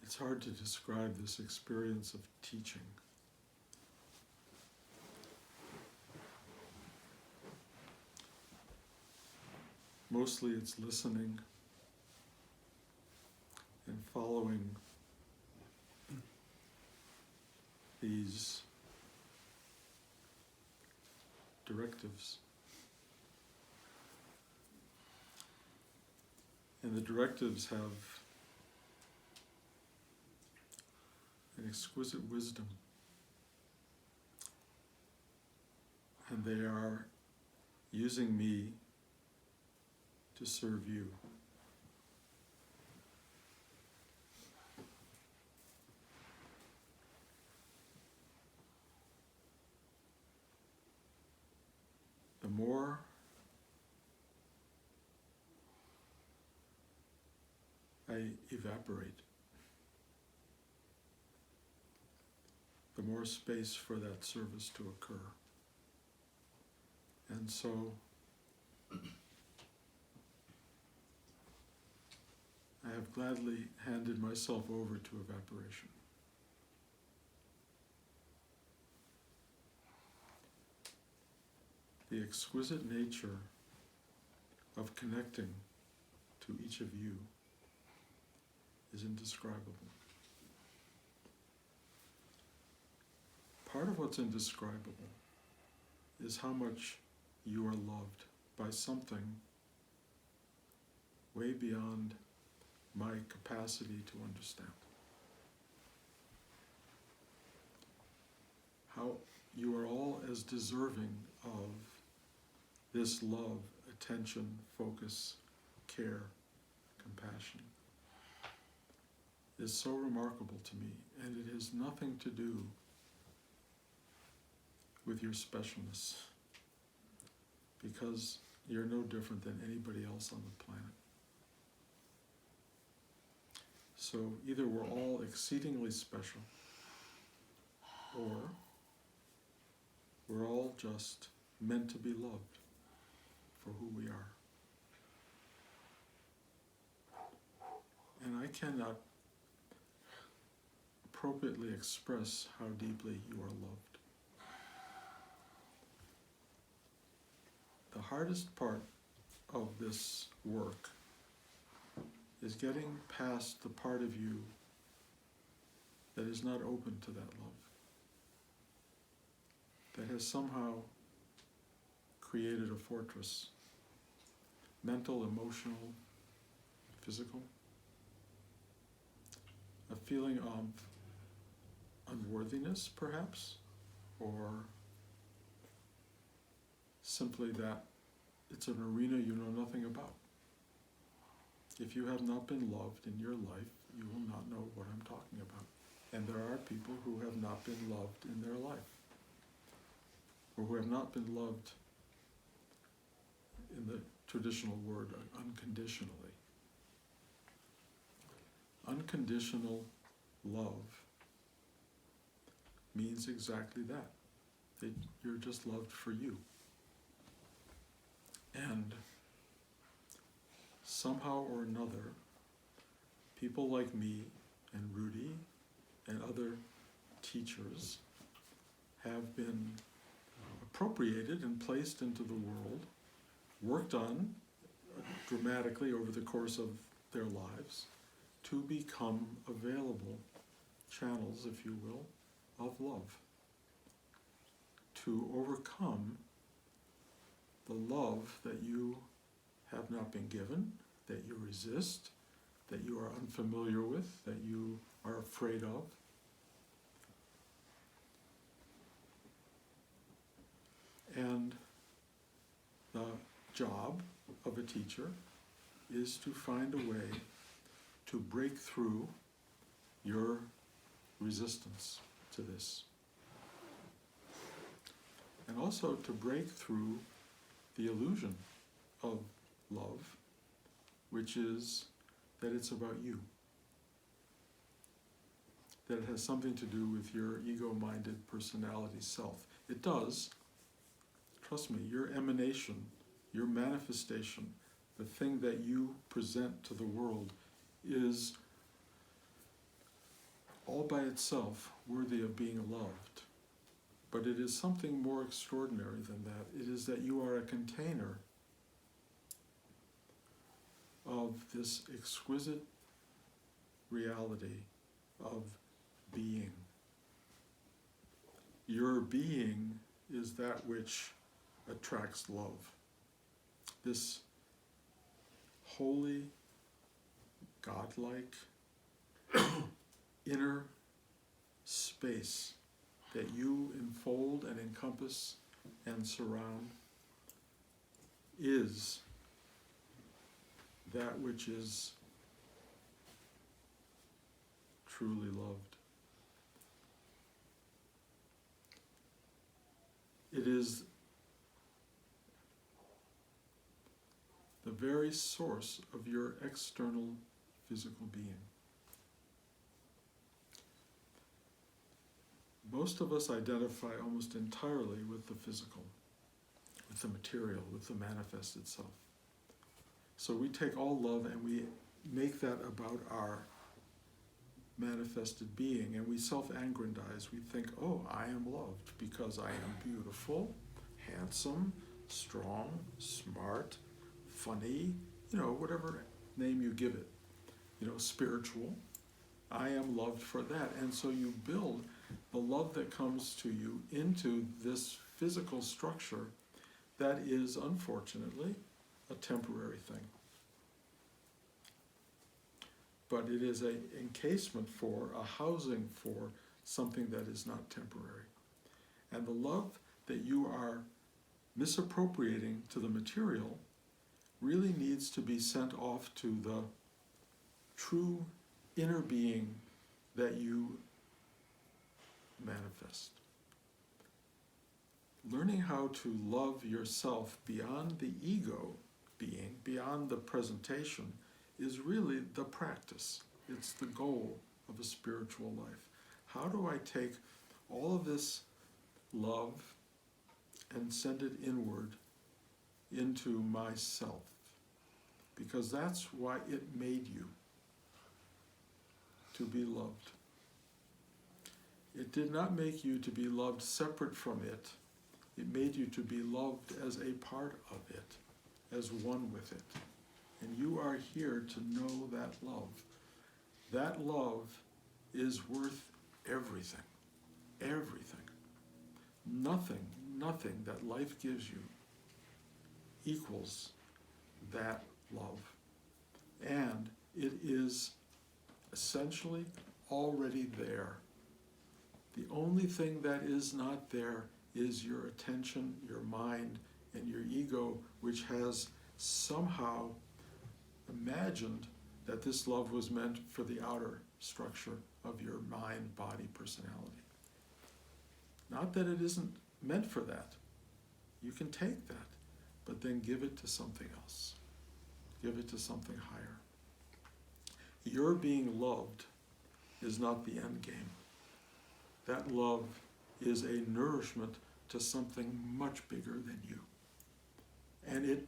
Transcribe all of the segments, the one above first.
It's hard to describe this experience of teaching. Mostly it's listening and following these directives. And the directives have an exquisite wisdom. And they are using me to serve you. The more I evaporate, the more space for that service to occur. And so I have gladly handed myself over to evaporation. The exquisite nature of connecting to each of you is indescribable. Part of what's indescribable is how much you are loved by something way beyond my capacity to understand. How you are all as deserving of this love, attention, focus, care, compassion is so remarkable to me, and it has nothing to do with your specialness, because you're no different than anybody else on the planet. So either we're all exceedingly special, or we're all just meant to be loved for who we are. And I cannot appropriately express how deeply you are loved. The hardest part of this work is getting past the part of you that is not open to that love, that has somehow created a fortress, mental, emotional, physical, a feeling of unworthiness, perhaps, or simply that it's an arena you know nothing about. If you have not been loved in your life, you will not know what I'm talking about. And there are people who have not been loved in their life, or who have not been loved in the traditional word, unconditionally. Unconditional love means exactly that. That you're just loved for you. And somehow or another, people like me and Rudy and other teachers have been appropriated and placed into the world, worked on dramatically over the course of their lives, to become available channels, if you will, of love, to overcome the love that you have not been given, that you resist, that you are unfamiliar with, that you are afraid of. And the job of a teacher is to find a way to break through your resistance to this. And also to break through the illusion of love, which is that it's about you. That it has something to do with your ego-minded personality self. It does. Trust me, your emanation, your manifestation, the thing that you present to the world is all by itself worthy of being loved. But it is something more extraordinary than that. It is that you are a container of this exquisite reality of being. Your being is that which attracts love. This holy, godlike, inner space that you enfold and encompass and surround is that which is truly loved. It is the very source of your external physical being. Most of us identify almost entirely with the physical, with the material, with the manifest itself. So we take all love and we make that about our manifested being, and we self-aggrandize. We think, oh, I am loved because I am beautiful, handsome, strong, smart, funny, whatever name you give it, spiritual. I am loved for that. And so you build the love that comes to you into this physical structure that is, unfortunately, a temporary thing. But it is an encasement for, a housing for something that is not temporary. And the love that you are misappropriating to the material really needs to be sent off to the true inner being that you manifest. Learning how to love yourself beyond the ego being, beyond the presentation, is really the practice. It's the goal of a spiritual life. How do I take all of this love and send it inward into myself? Because that's why it made you, to be loved. It did not make you to be loved separate from it. It made you to be loved as a part of it, as one with it. And you are here to know that love. That love is worth everything. Everything. Nothing that life gives you equals that love. And it is essentially already there. The only thing that is not there is your attention, your mind, and your ego, which has somehow imagined that this love was meant for the outer structure of your mind, body, personality. Not that it isn't meant for that. You can take that, but then give it to something else. Give it to something higher. Your being loved is not the end game. That love is a nourishment to something much bigger than you. And it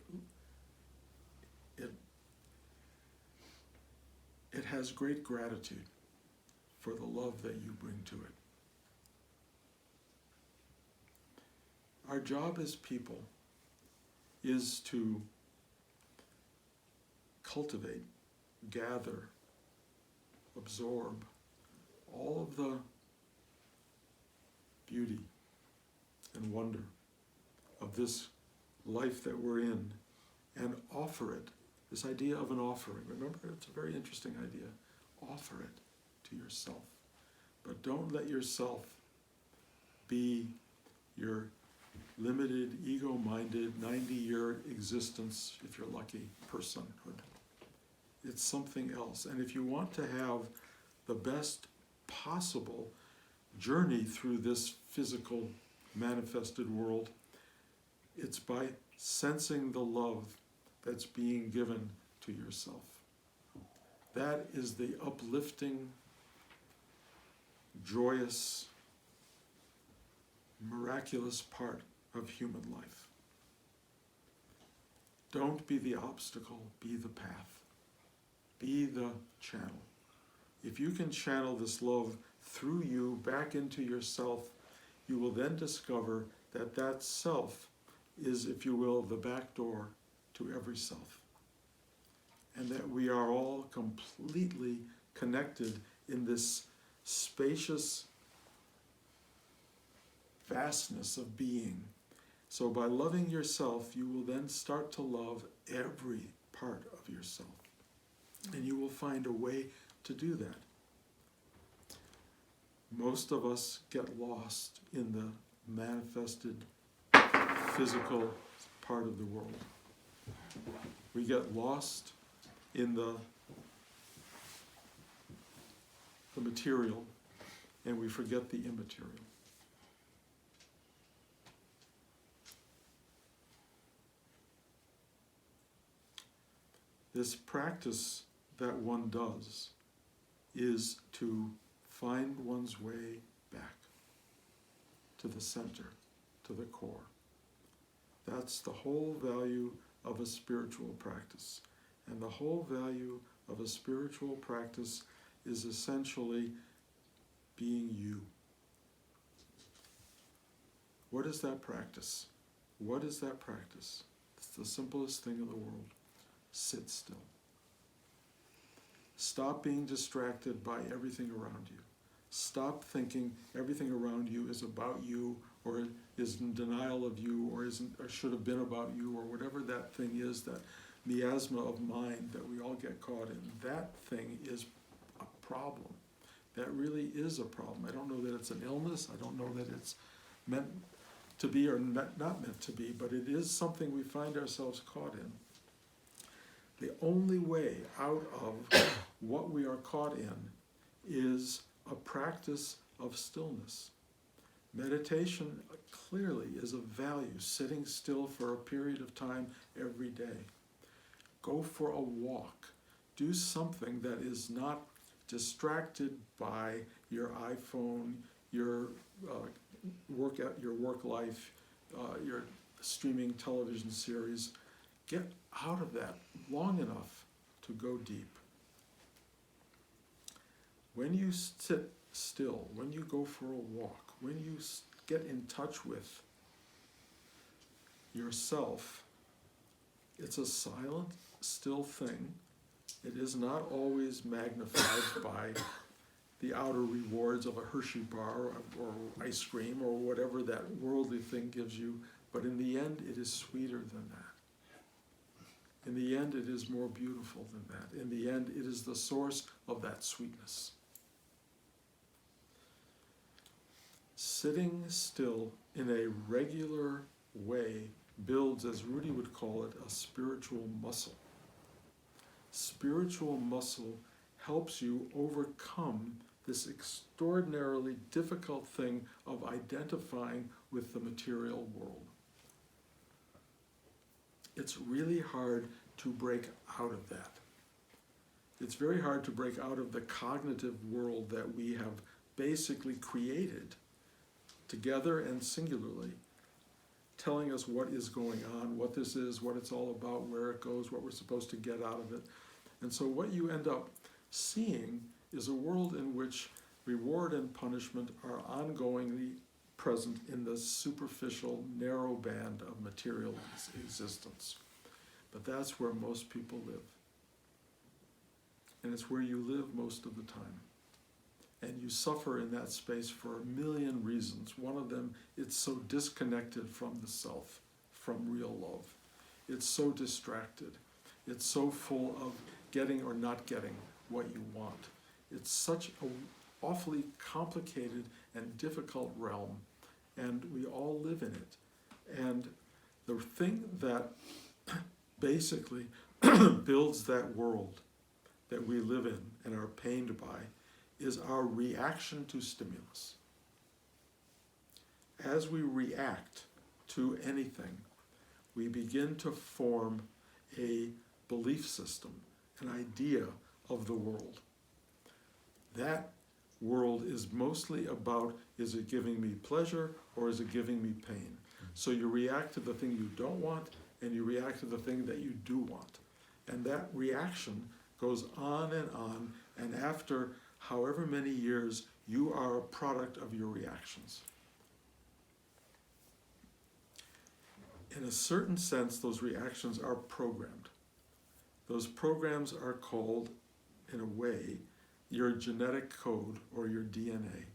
has great gratitude for the love that you bring to it. Our job as people is to cultivate, gather, absorb all of the beauty and wonder of this life that we're in and offer it. This idea of an offering, remember, it's a very interesting idea. Offer it to yourself. But don't let yourself be your limited, ego-minded, 90-year existence, if you're lucky, personhood. It's something else. And if you want to have the best possible journey through this physical manifested world, it's by sensing the love that's being given to yourself. That is the uplifting, joyous, miraculous part of human life. Don't be the obstacle, be the path. Be the channel. if you can channel this love through you back into yourself, you will then discover that that self is, if you will, the back door to every self. And that we are all completely connected in this spacious vastness of being. So by loving yourself, you will then start to love every part of yourself. And you will find a way to do that. Most of us get lost in the manifested physical part of the world. We get lost in the material, and we forget the immaterial. This practice that one does is to find one's way back to the center, to the core. That's the whole value of a spiritual practice. And the whole value of a spiritual practice is essentially being you. What is that practice? What is that practice? It's the simplest thing in the world. Sit still. Stop being distracted by everything around you. Stop thinking everything around you is about you, or is in denial of you, or isn't, or should have been about you, or whatever that thing is, that miasma of mind that we all get caught in. That thing is a problem. That really is a problem. I don't know that it's an illness. I don't know that it's meant to be or not meant to be, but it is something we find ourselves caught in. The only way out of what we are caught in is a practice of stillness. Meditation clearly is of value, sitting still for a period of time every day. Go for a walk. Do something that is not distracted by your iPhone, your work life, your streaming television series. Get out of that long enough to go deep. When you sit still, when you go for a walk, when you get in touch with yourself, it's a silent, still thing. It is not always magnified by the outer rewards of a Hershey bar or ice cream or whatever that worldly thing gives you, but in the end, it is sweeter than that. In the end, it is more beautiful than that. In the end, it is the source of that sweetness. Sitting still in a regular way builds, as Rudy would call it, a spiritual muscle. Spiritual muscle helps you overcome this extraordinarily difficult thing of identifying with the material world. It's really hard to break out of that. It's very hard to break out of the cognitive world that we have basically created together and singularly, telling us what is going on, what this is, what it's all about, where it goes, what we're supposed to get out of it. And so what you end up seeing is a world in which reward and punishment are ongoingly present in the superficial, narrow band of material existence. But that's where most people live. And it's where you live most of the time. And you suffer in that space for a million reasons. One of them, it's so disconnected from the self, from real love. It's so distracted. It's so full of getting or not getting what you want. It's such an awfully complicated and difficult realm, and we all live in it. And the thing that basically builds that world that we live in and are pained by is our reaction to stimulus. As we react to anything, we begin to form a belief system, an idea of the world. That world is mostly about, is it giving me pleasure or is it giving me pain? So you react to the thing you don't want and you react to the thing that you do want. And that reaction goes on, and after however many years, you are a product of your reactions. In a certain sense, those reactions are programmed. Those programs are called, in a way, your genetic code or your DNA.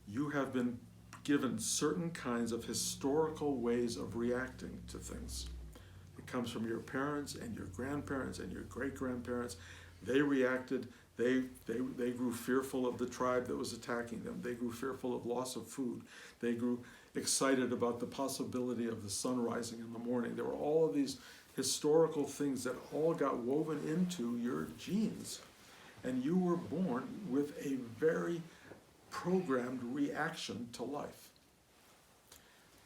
You have been given certain kinds of historical ways of reacting to things. It comes from your parents and your grandparents and your great-grandparents. They reacted, they grew fearful of the tribe that was attacking them. They grew fearful of loss of food. They grew excited about the possibility of the sun rising in the morning. There were all of these historical things that all got woven into your genes. And you were born with a very programmed reaction to life.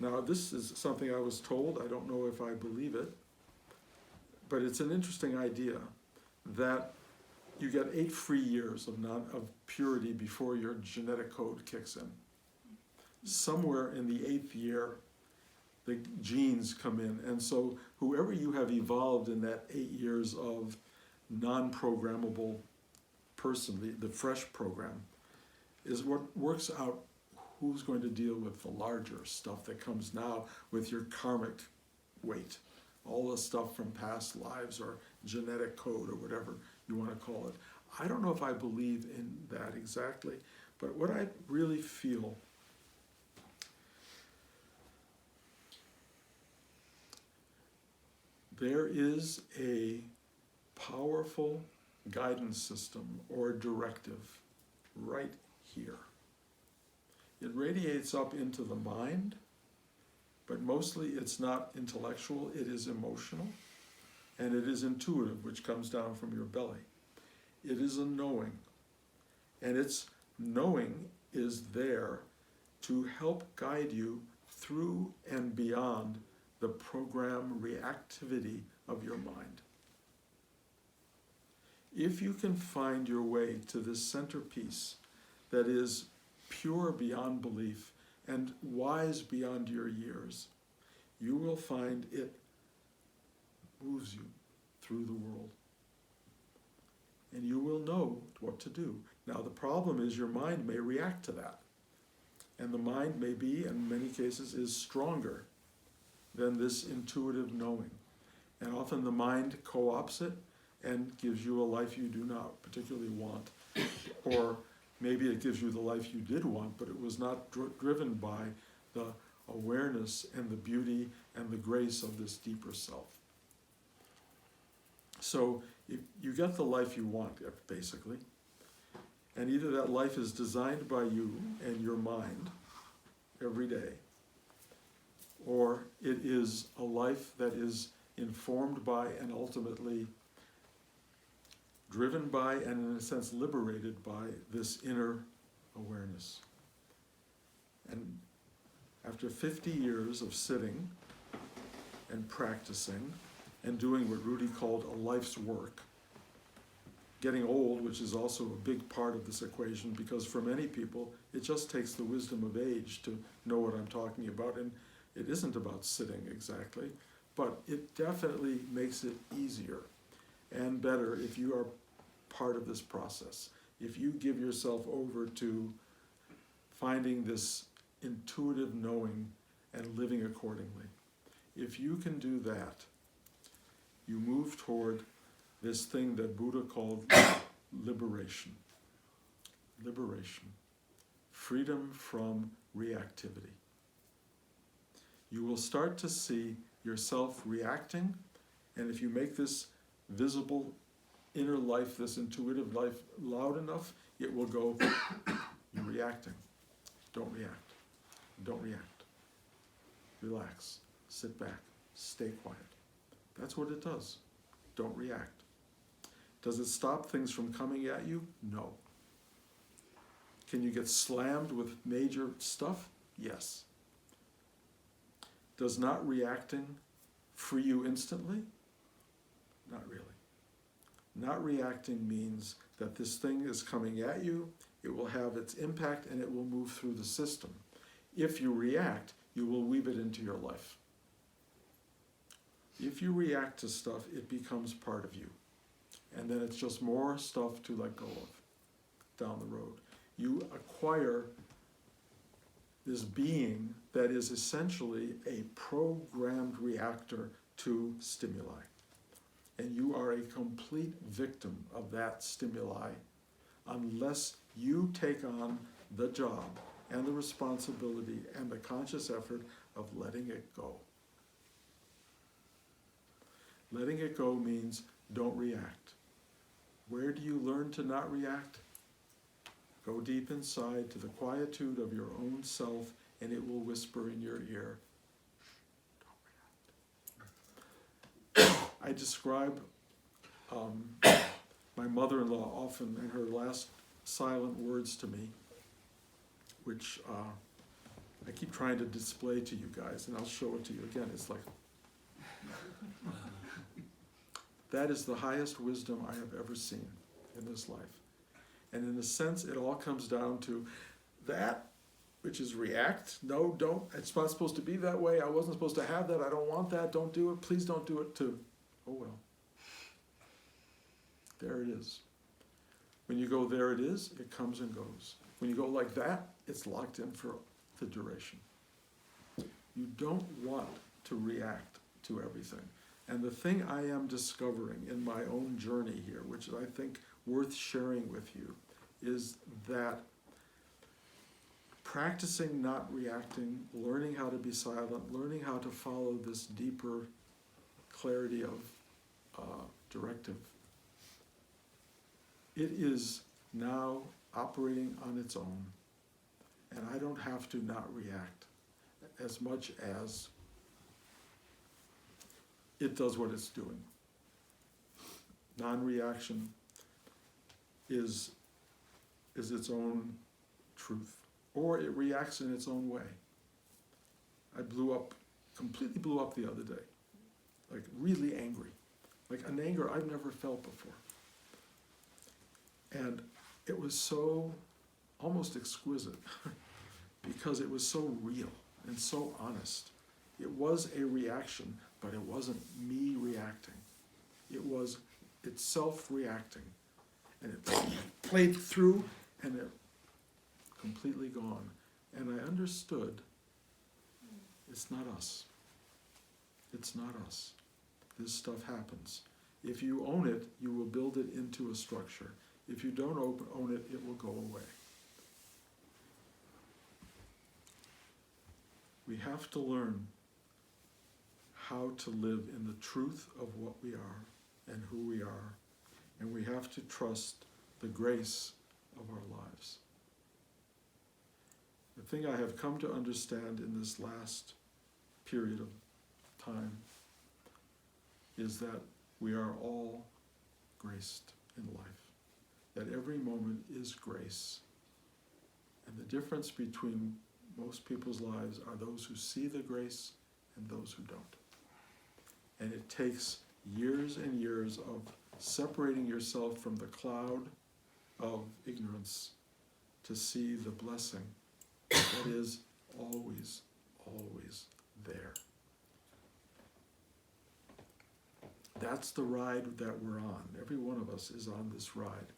Now, this is something I was told. I don't know if I believe it, but it's an interesting idea that you get 8 free years of purity before your genetic code kicks in. Somewhere in the 8th year, the genes come in, and so whoever you have evolved in that 8 years of non-programmable person, the fresh program, is what works out who's going to deal with the larger stuff that comes now with your karmic weight, all the stuff from past lives or genetic code or whatever you want to call it. I don't know if I believe in that exactly, but what I really feel there is a powerful guidance system or directive right here. It radiates up into the mind, but mostly it's not intellectual, it is emotional, and it is intuitive, which comes down from your belly. It is a knowing, and its knowing is there to help guide you through and beyond the program reactivity of your mind. If you can find your way to this centerpiece that is pure beyond belief and wise beyond your years, you will find it moves you through the world. And you will know what to do. Now the problem is your mind may react to that. And the mind may be, in many cases, is stronger than this intuitive knowing. And often the mind co-opts it and gives you a life you do not particularly want. Or maybe it gives you the life you did want, but it was not driven by the awareness and the beauty and the grace of this deeper self. So you get the life you want, basically. And either that life is designed by you and your mind every day, or it is a life that is informed by and ultimately driven by and in a sense liberated by this inner awareness. And after 50 years of sitting and practicing and doing what Rudy called a life's work, getting old, which is also a big part of this equation, because for many people it just takes the wisdom of age to know what I'm talking about, and it isn't about sitting exactly, but it definitely makes it easier and better if you are part of this process. If you give yourself over to finding this intuitive knowing and living accordingly, if you can do that, you move toward this thing that Buddha called liberation. Liberation. Freedom from reactivity. You will start to see yourself reacting, and if you make this visible inner life, this intuitive life loud enough, it will go, you're reacting. Don't react. Don't react. Relax. Sit back. Stay quiet. That's what it does. Don't react. Does it stop things from coming at you? No. Can you get slammed with major stuff? Yes. Does not reacting free you instantly? Not really. Not reacting means that this thing is coming at you, it will have its impact, and it will move through the system. If you react, you will weave it into your life. If you react to stuff, it becomes part of you. And then it's just more stuff to let go of. down the road. You acquire this being that is essentially a programmed reactor to stimuli. And you are a complete victim of that stimuli unless you take on the job and the responsibility and the conscious effort of letting it go. Letting it go means don't react. Where do you learn to not react? Go deep inside to the quietude of your own self, and it will whisper in your ear, don't react. I describe my mother-in-law often in her last silent words to me, which I keep trying to display to you guys, and I'll show it to you again. It's like, that is the highest wisdom I have ever seen in this life. And in a sense, it all comes down to that, which is react. No, don't. It's not supposed to be that way. I wasn't supposed to have that. I don't want that. Don't do it. Please don't do it too. Oh well. There it is. When you go there it is, it comes and goes. When you go like that, it's locked in for the duration. You don't want to react to everything. And the thing I am discovering in my own journey here, which I think worth sharing with you, is that practicing not reacting, learning how to be silent, learning how to follow this deeper clarity of directive, it is now operating on its own, and I don't have to not react as much as it does what it's doing. Non-reaction is its own truth, or it reacts in its own way. I completely blew up the other day, like really angry, like an anger I've never felt before. And it was so almost exquisite because it was so real and so honest. It was a reaction, but it wasn't me reacting. It was itself reacting. And it played through and it completely gone. And I understood it's not us. It's not us. This stuff happens. If you own it, you will build it into a structure. If you don't own it, it will go away. We have to learn how to live in the truth of what we are and who we are, and we have to trust the grace of our lives. The thing I have come to understand in this last period of time is that we are all graced in life, that every moment is grace. And the difference between most people's lives are those who see the grace and those who don't. And it takes years and years of separating yourself from the cloud of ignorance to see the blessing that is always, always there. That's the ride that we're on. Every one of us is on this ride.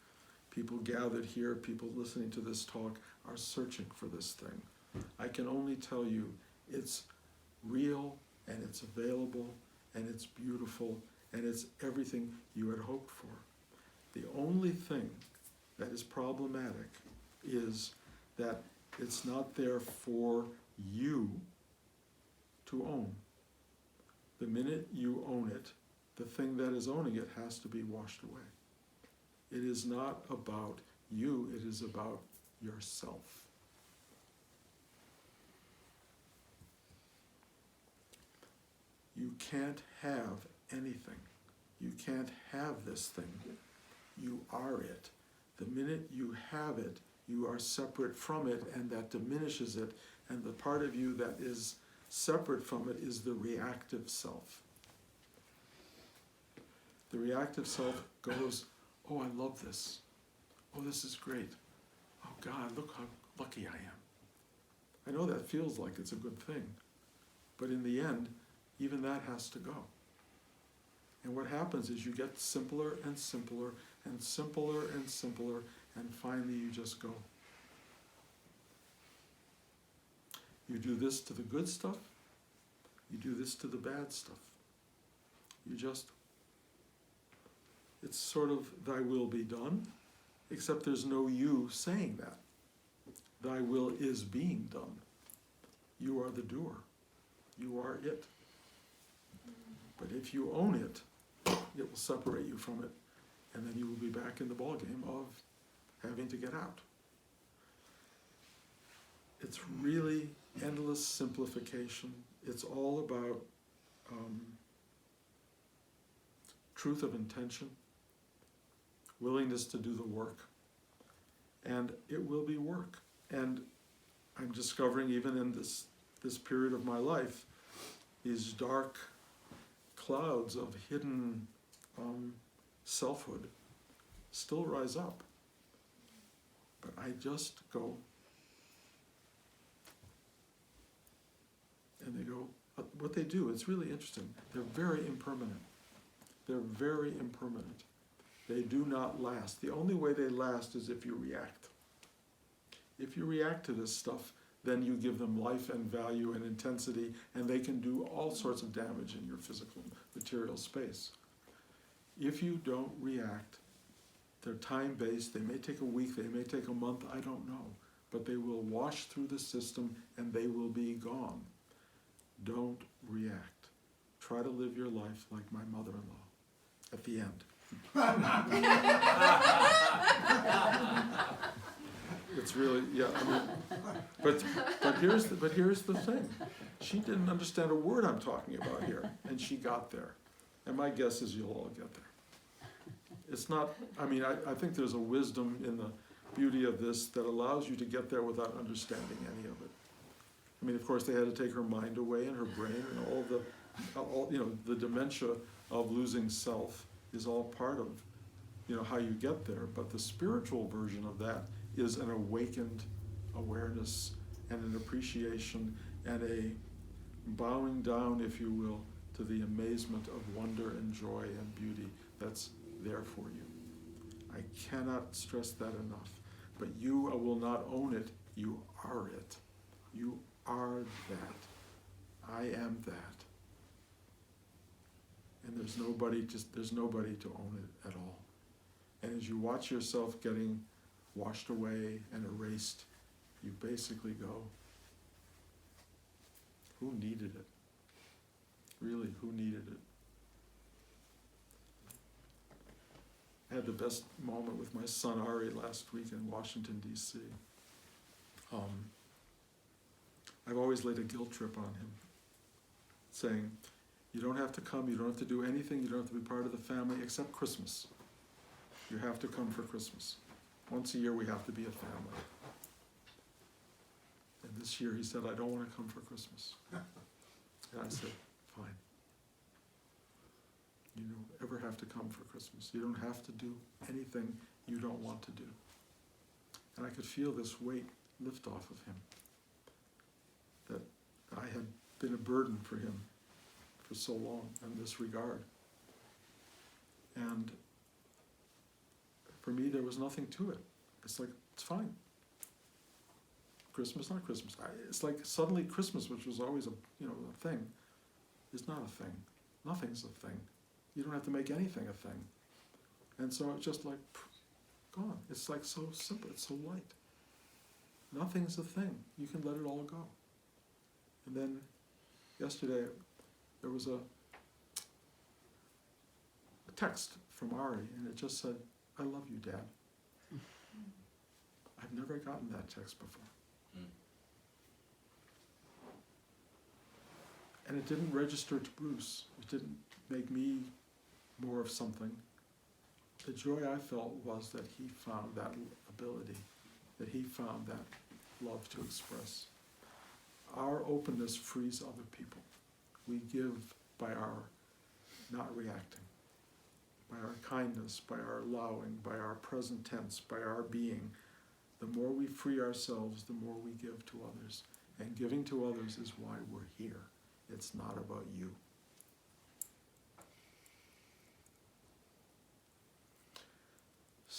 People gathered here, people listening to this talk are searching for this thing. I can only tell you it's real and it's available and it's beautiful and it's everything you had hoped for. The only thing that is problematic is that it's not there for you to own. The minute you own it, the thing that is owning it has to be washed away. It is not about you, it is about yourself. You can't have anything. You can't have this thing. You are it. The minute you have it, you are separate from it, and that diminishes it, and the part of you that is separate from it is the reactive self. The reactive self goes, oh, I love this. Oh, this is great. Oh, God, look how lucky I am. I know that feels like it's a good thing, but in the end, even that has to go. And what happens is you get simpler and simpler and simpler, and finally you just go. You do this to the good stuff, you do this to the bad stuff. You just, it's sort of thy will be done, except there's no you saying that. Thy will is being done. You are the doer. You are it. But if you own it, it will separate you from it, and then you will be back in the ballgame of having to get out. It's really endless simplification. It's all about truth of intention, willingness to do the work, and it will be work. And I'm discovering, even in this period of my life, these dark clouds of hidden selfhood still rise up. But I just go, and they go, what they do, it's really interesting. They're very impermanent. They're very impermanent. They do not last. The only way they last is if you react. If you react to this stuff, then you give them life and value and intensity, and they can do all sorts of damage in your physical, material space. If you don't react, they're time-based. They may take a week, they may take a month, I don't know. But they will wash through the system and they will be gone. Don't react. Try to live your life like my mother-in-law at the end. It's really, yeah, I mean, but here's the thing. She didn't understand a word I'm talking about here, and she got there. And my guess is you'll all get there. It's not, I mean, I think there's a wisdom in the beauty of this that allows you to get there without understanding any of it. I mean, of course, they had to take her mind away and her brain, and all the dementia of losing self is all part of, how you get there. But the spiritual version of that is an awakened awareness and an appreciation and a bowing down, if you will, to the amazement of wonder and joy and beauty that's there for you. I cannot stress that enough. But you will not own it, you are it. You are that. I am that. And there's nobody to own it at all. And as you watch yourself getting washed away and erased, you basically go, who needed it? Really, who needed it? I had the best moment with my son Ari last week in Washington, D.C. I've always laid a guilt trip on him, saying, you don't have to come, you don't have to do anything, you don't have to be part of the family except Christmas. You have to come for Christmas. Once a year we have to be a family. And this year he said, I don't want to come for Christmas. And I said, fine. You don't ever have to come for Christmas. You don't have to do anything you don't want to do. And I could feel this weight lift off of him. That I had been a burden for him for so long in this regard. And for me, there was nothing to it. It's like, it's fine. Christmas, not Christmas. It's like suddenly Christmas, which was always a thing, is not a thing. Nothing's a thing. You don't have to make anything a thing. And so it's just like, gone. It's like so simple, it's so light. Nothing's a thing. You can let it all go. And then yesterday, there was a text from Ari, and it just said, I love you, Dad. I've never gotten that text before. And it didn't register to Bruce. It didn't make me more of something. The joy I felt was that he found that ability, that he found that love to express. Our openness frees other people. We give by our not reacting, by our kindness, by our allowing, by our present tense, by our being. The more we free ourselves, the more we give to others. And giving to others is why we're here. It's not about you.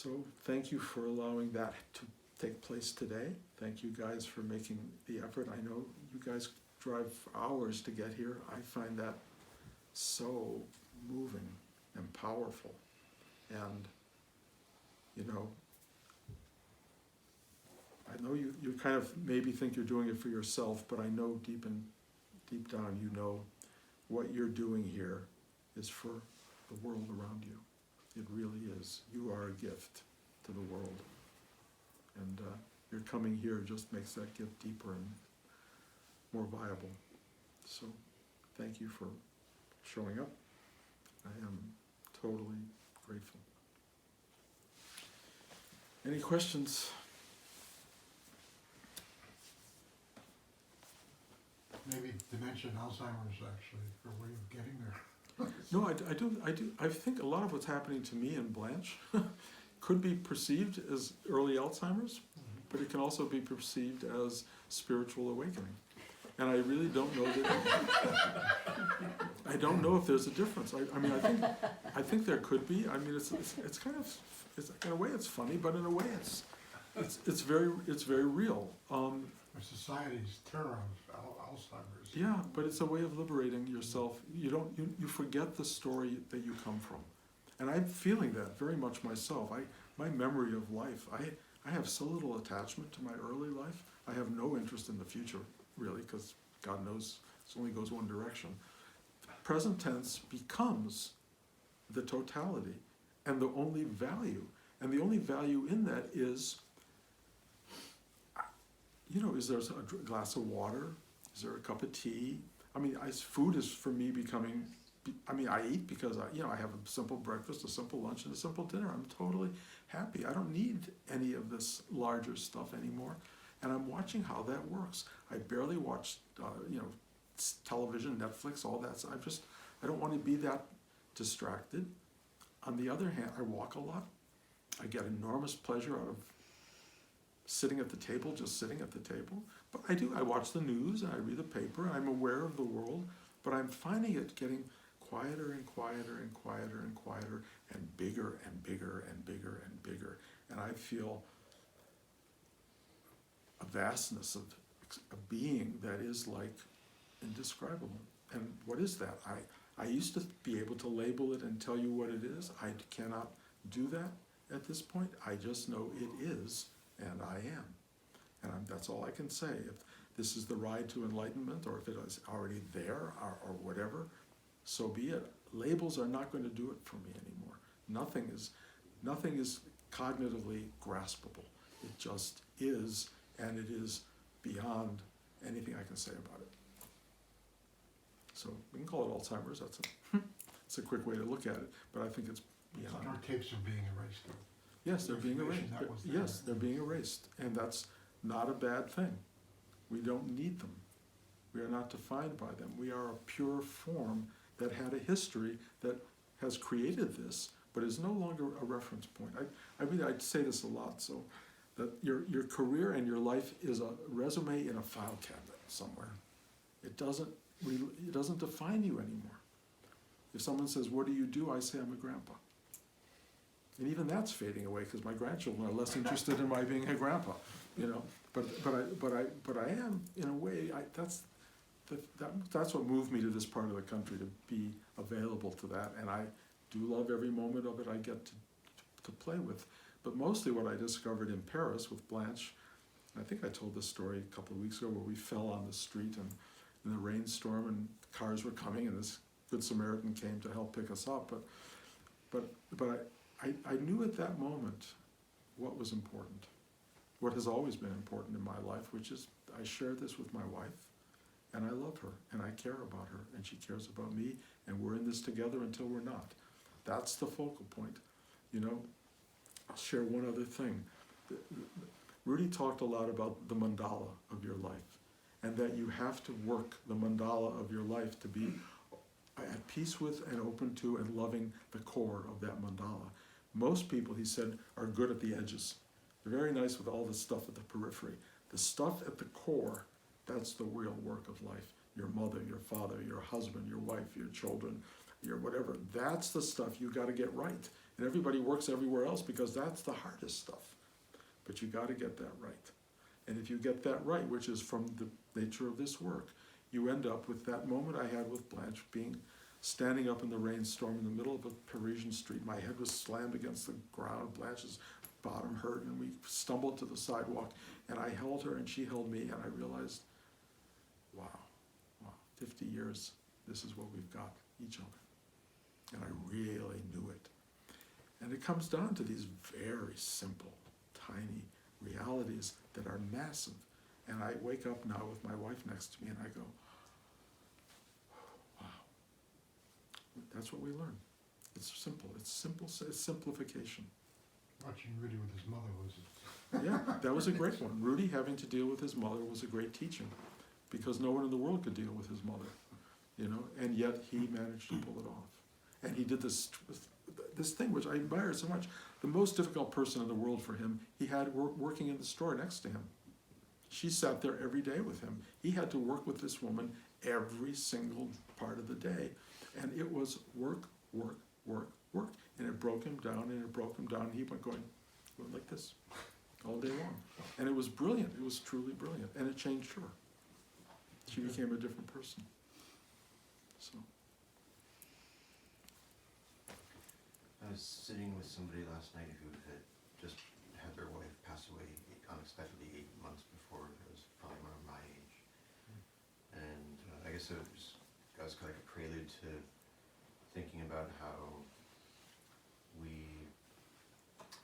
So thank you for allowing that to take place today. Thank you guys for making the effort. I know you guys drive for hours to get here. I find that so moving and powerful. And, you know, I know you kind of maybe think you're doing it for yourself, but I know deep down you know what you're doing here is for the world around you. It really is. You are a gift to the world. And your coming here just makes that gift deeper and more viable. So thank you for showing up. I am totally grateful. Any questions? Maybe dementia and Alzheimer's actually, or way of getting there. No, I do. I think a lot of what's happening to me and Blanche could be perceived as early Alzheimer's, but it can also be perceived as spiritual awakening. And I really don't know that. I don't know if there's a difference. I mean, I think there could be. I mean, it's kind of, in a way it's funny, but in a way it's very real. Our society's terror of Alzheimer's. Yeah, but it's a way of liberating yourself. You forget the story that you come from. And I'm feeling that very much myself. My memory of life, I have so little attachment to my early life. I have no interest in the future, really, because God knows it only goes one direction. Present tense becomes the totality and the only value. And the only value in that is, is there a glass of water? Is there a cup of tea? I mean, food is for me becoming, I eat because I have a simple breakfast, a simple lunch, and a simple dinner. I'm totally happy. I don't need any of this larger stuff anymore. And I'm watching how that works. I barely watch, television, Netflix, all that. I don't want to be that distracted. On the other hand, I walk a lot. I get enormous pleasure out of sitting at the table, just sitting at the table. But I watch the news and I read the paper and I'm aware of the world, but I'm finding it getting quieter and quieter and quieter and quieter and bigger and bigger and bigger and bigger. And I feel a vastness of being that is like indescribable. And what is that? I used to be able to label it and tell you what it is. I cannot do that at this point. I just know it is, and I am. And that's all I can say. If this is the ride to enlightenment, or if it is already there, or whatever, so be it. Labels are not going to do it for me anymore. Nothing is cognitively graspable. It just is, and it is beyond anything I can say about it. So we can call it Alzheimer's. It's a quick way to look at it, but I think it's beyond. Our tapes are being erased. Yes, they're being erased. Yes, they're being erased, and that's not a bad thing. We don't need them. We are not defined by them. We are a pure form that had a history that has created this, but is no longer a reference point. I'd say this a lot, so that your career and your life is a resume in a file cabinet somewhere. It doesn't define you anymore. If someone says, "What do you do?" I say, "I'm a grandpa." And even that's fading away because my grandchildren are less interested in my being a grandpa, But I am, in a way. That's what moved me to this part of the country, to be available to that. And I do love every moment of it I get to play with. But mostly what I discovered in Paris with Blanche, I think I told this story a couple of weeks ago, where we fell on the street and in the rainstorm and cars were coming and this Good Samaritan came to help pick us up. But I knew at that moment what was important, what has always been important in my life, which is I share this with my wife, and I love her, and I care about her, and she cares about me, and we're in this together until we're not. That's the focal point. I'll share one other thing. Rudy talked a lot about the mandala of your life, and that you have to work the mandala of your life to be at peace with and open to and loving the core of that mandala. Most people, he said, are good at the edges. They're very nice with all the stuff at the periphery. The stuff at the core, that's the real work of life. Your mother, your father, your husband, your wife, your children, your whatever. That's the stuff you got to get right. And everybody works everywhere else because that's the hardest stuff. But you got to get that right. And if you get that right, which is from the nature of this work, you end up with that moment I had with Blanche, standing up in the rainstorm in the middle of a Parisian street. My head was slammed against the ground. Blanche's bottom hurt, and we stumbled to the sidewalk. And I held her, and she held me, and I realized, wow, 50 years, this is what we've got, each other. And I really knew it. And it comes down to these very simple, tiny realities that are massive. And I wake up now with my wife next to me, and I go, wow, that's what we learn. It's simple. It's simplification. Watching Rudy with his mother was Yeah, that was a great one. Rudy having to deal with his mother was a great teaching, because no one in the world could deal with his mother, and yet he managed to pull it off. And he did this thing which I admire so much. The most difficult person in the world for him, he had working in the store next to him. She sat there every day with him. He had to work with this woman every single part of the day. And it was work, work, work, work. And it broke him down, and it broke him down. And he went going like this all day long. And it was brilliant. It was truly brilliant. And it changed her. She became a different person. So. I was sitting with somebody last night who had just had their wife pass away unexpectedly 8 months before. It was probably around my age. And I guess it was kind of like a prelude to thinking about how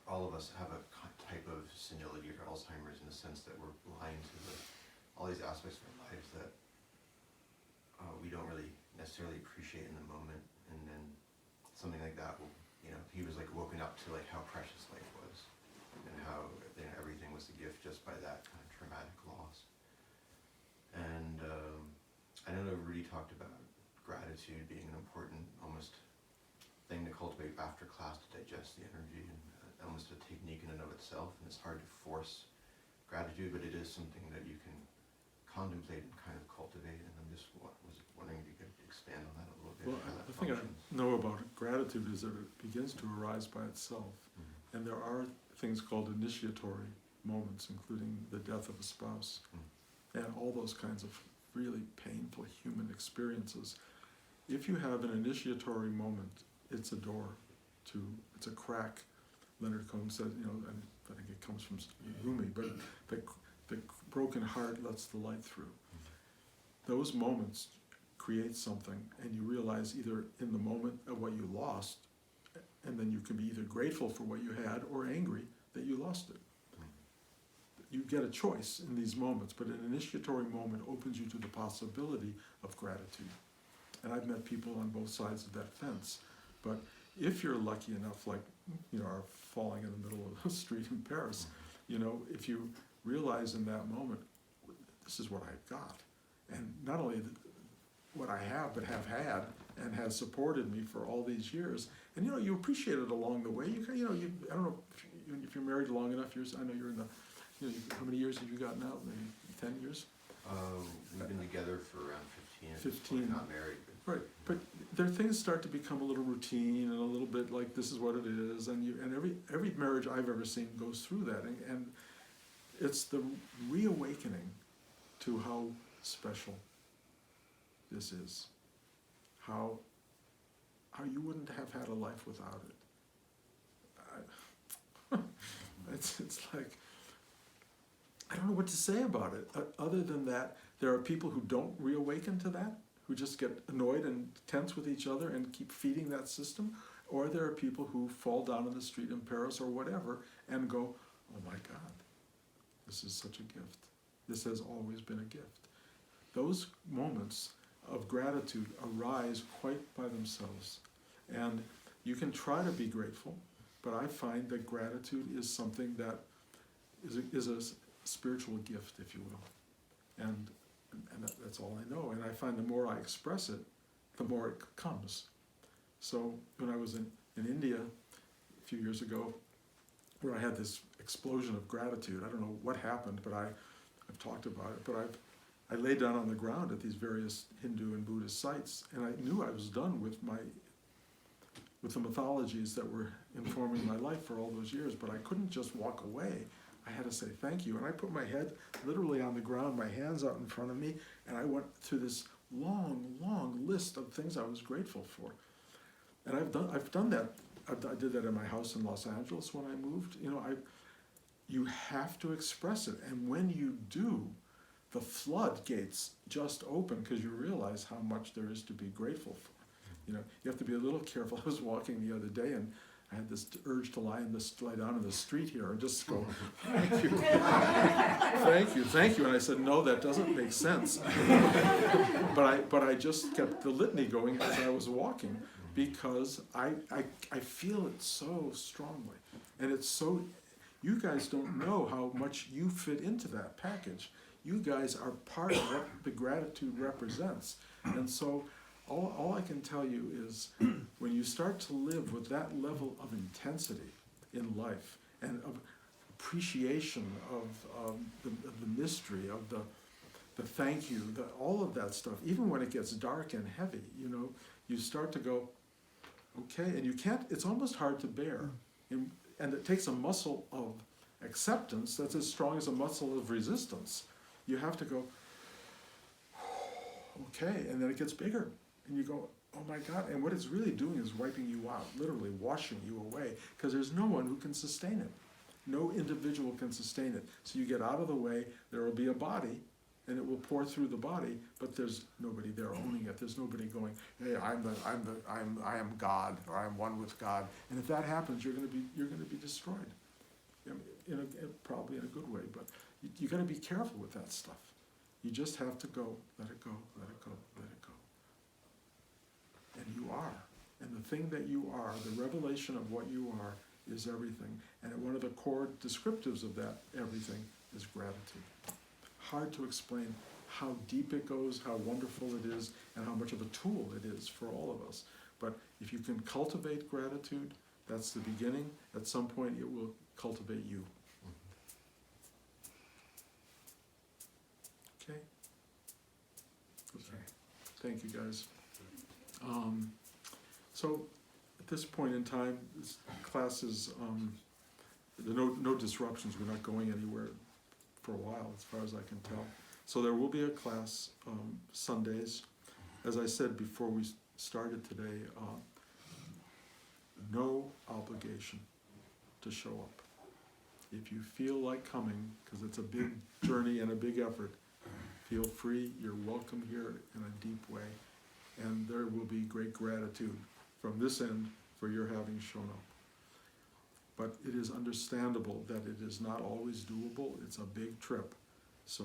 all of us have a type of senility or Alzheimer's, in the sense that we're blind to all these aspects of our lives that we don't really necessarily appreciate in the moment. And then something like that will, he was like woken up to like how precious life was, and how everything was a gift just by that kind of traumatic loss. And I know that Rudy talked about gratitude being an important almost thing to cultivate after class to digest the energy, and almost a technique in and of itself. And it's hard to force gratitude, but it is something that you can contemplate and kind of cultivate. And I'm just was wondering if you could expand on that a little bit. Well, the thing I know about gratitude is that it begins to arise by itself. Mm-hmm. And there are things called initiatory moments, including the death of a spouse, and all those kinds of really painful human experiences. If you have an initiatory moment, it's a door it's a crack. Leonard Cohen said, and I think it comes from Rumi, but the broken heart lets the light through. Those moments create something, and you realize either in the moment of what you lost, and then you can be either grateful for what you had or angry that you lost it. You get a choice in these moments, but an initiatory moment opens you to the possibility of gratitude. And I've met people on both sides of that fence. But if you're lucky enough, like, are falling in the middle of the street in Paris, if you realize in that moment, this is what I've got. And not only what I have, but have had and has supported me for all these years. And you appreciate it along the way. I don't know if you're married long enough years. I know you're in the. How many years have you got now? Maybe 10 years. We've been together for around 15. 15. Not married. Right, but there things start to become a little routine and a little bit like this is what it is, and every marriage I've ever seen goes through that, and it's the reawakening to how special this is, how you wouldn't have had a life without it. It's like, I don't know what to say about it, other than that there are people who don't reawaken to that, who just get annoyed and tense with each other and keep feeding that system, or there are people who fall down in the street in Paris or whatever and go, oh my God, this is such a gift. This has always been a gift. Those moments of gratitude arise quite by themselves. And you can try to be grateful, but I find that gratitude is something that is a spiritual gift, if you will. And that's all I know. And I find the more I express it, the more it comes. So when I was in India a few years ago, where I had this explosion of gratitude, I don't know what happened, but I've talked about it, but I laid down on the ground at these various Hindu and Buddhist sites, and I knew I was done with with the mythologies that were informing my life for all those years, but I couldn't just walk away. I had to say thank you, and I put my head literally on the ground, my hands out in front of me, and I went through this long list of things I was grateful for. And I've done that. I did that in my house in Los Angeles when I moved. You know, you have to express it, and when you do, the floodgates just open because you realize how much there is to be grateful for. You know, you have to be a little careful. I was walking the other day and I had this urge to lie down in the street here and just go, thank you, thank you. And I said, no, that doesn't make sense. but I just kept the litany going as I was walking because I feel it so strongly. And it's so, you guys don't know how much you fit into that package. You guys are part of what the gratitude represents. And so all I can tell you is when you start to live with that level of intensity in life and of appreciation of the mystery, of the thank you, all of that stuff, even when it gets dark and heavy, you know, you start to go, okay, and you can't, it's almost hard to bear. And it takes a muscle of acceptance that's as strong as a muscle of resistance. You have to go, okay, and then it gets bigger. And you go, oh my God, and what it's really doing is wiping you out, literally washing you away, because there's no one who can sustain it. No individual can sustain it. So you get out of the way, there will be a body, and it will pour through the body, but there's nobody there owning it. There's nobody going, hey, I am God, or I am one with God. And if that happens, you're going to be destroyed. Probably in a good way, but you got to be careful with that stuff. You just have to go, let it go, let it go, let it go. And you are. And the thing that you are, the revelation of what you are, is everything. And one of the core descriptives of that everything is gratitude. Hard to explain how deep it goes, how wonderful it is, and how much of a tool it is for all of us. But if you can cultivate gratitude, that's the beginning. At some point, it will cultivate you. Okay? Okay. Thank you, guys. So at this point in time, this class is, there are no disruptions. We're not going anywhere for a while, as far as I can tell. So there will be a class Sundays. As I said before we started today, no obligation to show up. If you feel like coming, because it's a big journey and a big effort, feel free. You're welcome here in a deep way. And there will be great gratitude from this end for your having shown up. But it is understandable that it is not always doable. It's a big trip. So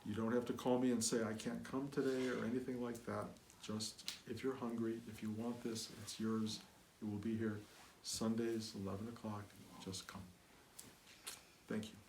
you don't have to call me and say, I can't come today or anything like that. Just, if you're hungry, if you want this, it's yours. It will be here Sundays, 11 o'clock. Just come. Thank you.